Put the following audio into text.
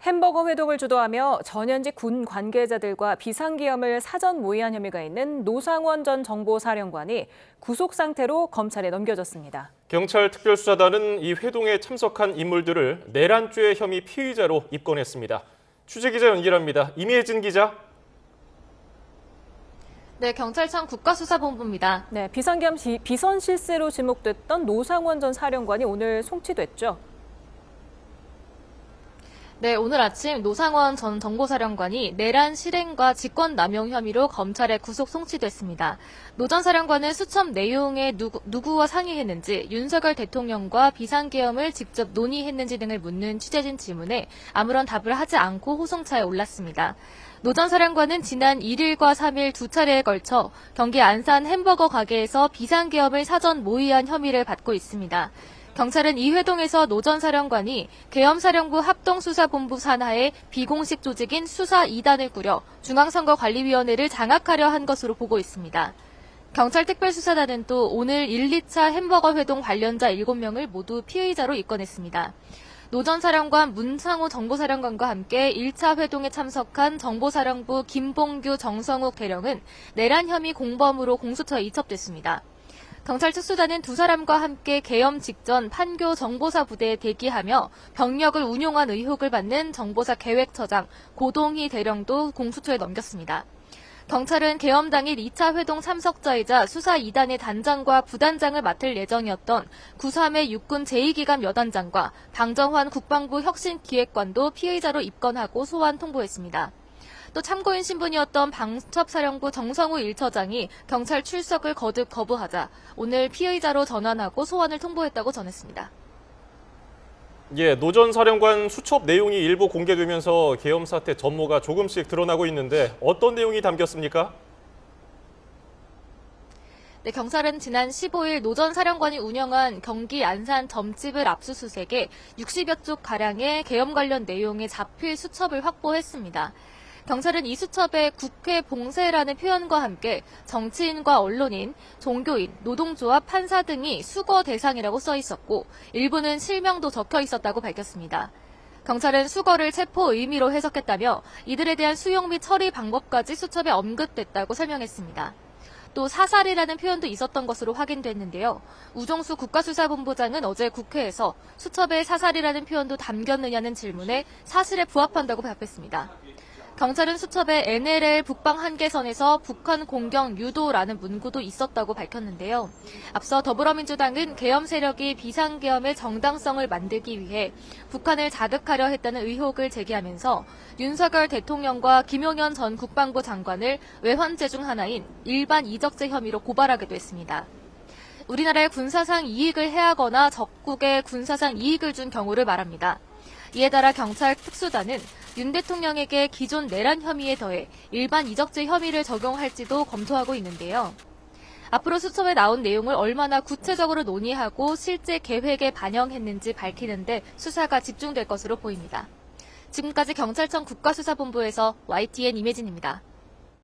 햄버거 회동을 주도하며 전현직 군 관계자들과 비상계엄을 사전 모의한 혐의가 있는 노상원 전 정보사령관이 구속 상태로 검찰에 넘겨졌습니다. 경찰 특별수사단은 이 회동에 참석한 인물들을 내란죄 혐의 피의자로 입건했습니다. 취재기자 연결합니다. 임혜진 기자. 네, 경찰청 국가수사본부입니다. 네, 비상계엄 비선 실세로 지목됐던 노상원 전 사령관이 오늘 송치됐죠. 네, 오늘 아침 노상원 전 정보사령관이 내란 실행과 직권남용 혐의로 검찰에 구속 송치됐습니다. 노 전 사령관은 수첩 내용에 누구와 상의했는지, 윤석열 대통령과 비상계엄을 직접 논의했는지 등을 묻는 취재진 질문에 아무런 답을 하지 않고 호송차에 올랐습니다. 노 전 사령관은 지난 1일과 3일 두 차례에 걸쳐 경기 안산 햄버거 가게에서 비상계엄을 사전 모의한 혐의를 받고 있습니다. 경찰은 이 회동에서 노 전 사령관이 계엄사령부 합동수사본부 산하의 비공식 조직인 수사 2단을 꾸려 중앙선거관리위원회를 장악하려 한 것으로 보고 있습니다. 경찰 특별수사단은 또 오늘 1, 2차 햄버거 회동 관련자 7명을 모두 피의자로 입건했습니다. 노 전 사령관 문상호 정보사령관과 함께 1차 회동에 참석한 정보사령부 김봉규 정성욱 대령은 내란 혐의 공범으로 공수처에 이첩됐습니다. 경찰 특수단은 두 사람과 함께 계엄 직전 판교 정보사 부대에 대기하며 병력을 운용한 의혹을 받는 정보사 계획처장 고동희 대령도 공수처에 넘겼습니다. 경찰은 계엄 당일 2차 회동 참석자이자 수사 2단의 단장과 부단장을 맡을 예정이었던 93의 육군 제2기감 여단장과 방정환 국방부 혁신기획관도 피의자로 입건하고 소환 통보했습니다. 또 참고인 신분이었던 방첩사령부 정성우 1처장이 경찰 출석을 거듭 거부하자 오늘 피의자로 전환하고 소환을 통보했다고 전했습니다. 노 전 사령관 수첩 내용이 일부 공개되면서 계엄 사태 전모가 조금씩 드러나고 있는데 어떤 내용이 담겼습니까? 네, 경찰은 지난 15일 노 전 사령관이 운영한 경기 안산 점집을 압수수색에 60여 쪽 가량의 계엄 관련 내용의 자필 수첩을 확보했습니다. 경찰은 이 수첩에 국회 봉쇄라는 표현과 함께 정치인과 언론인, 종교인, 노동조합, 판사 등이 수거 대상이라고 써 있었고 일부는 실명도 적혀 있었다고 밝혔습니다. 경찰은 수거를 체포 의미로 해석했다며 이들에 대한 수용 및 처리 방법까지 수첩에 언급됐다고 설명했습니다. 또 사살이라는 표현도 있었던 것으로 확인됐는데요. 우종수 국가수사본부장은 어제 국회에서 수첩에 사살이라는 표현도 담겼느냐는 질문에 사실에 부합한다고 답했습니다. 경찰은 수첩에 NLL 북방 한계선에서 북한 공격 유도라는 문구도 있었다고 밝혔는데요. 앞서 더불어민주당은 계엄 세력이 비상계엄의 정당성을 만들기 위해 북한을 자극하려 했다는 의혹을 제기하면서 윤석열 대통령과 김용현 전 국방부 장관을 외환죄 중 하나인 일반 이적죄 혐의로 고발하기도 했습니다. 우리나라의 군사상 이익을 해하거나 적국에 군사상 이익을 준 경우를 말합니다. 이에 따라 경찰 특수단은 윤 대통령에게 기존 내란 혐의에 더해 일반 이적죄 혐의를 적용할지도 검토하고 있는데요. 앞으로 수첩에 나온 내용을 얼마나 구체적으로 논의하고 실제 계획에 반영했는지 밝히는 데 수사가 집중될 것으로 보입니다. 지금까지 경찰청 국가수사본부에서 YTN 임혜진입니다.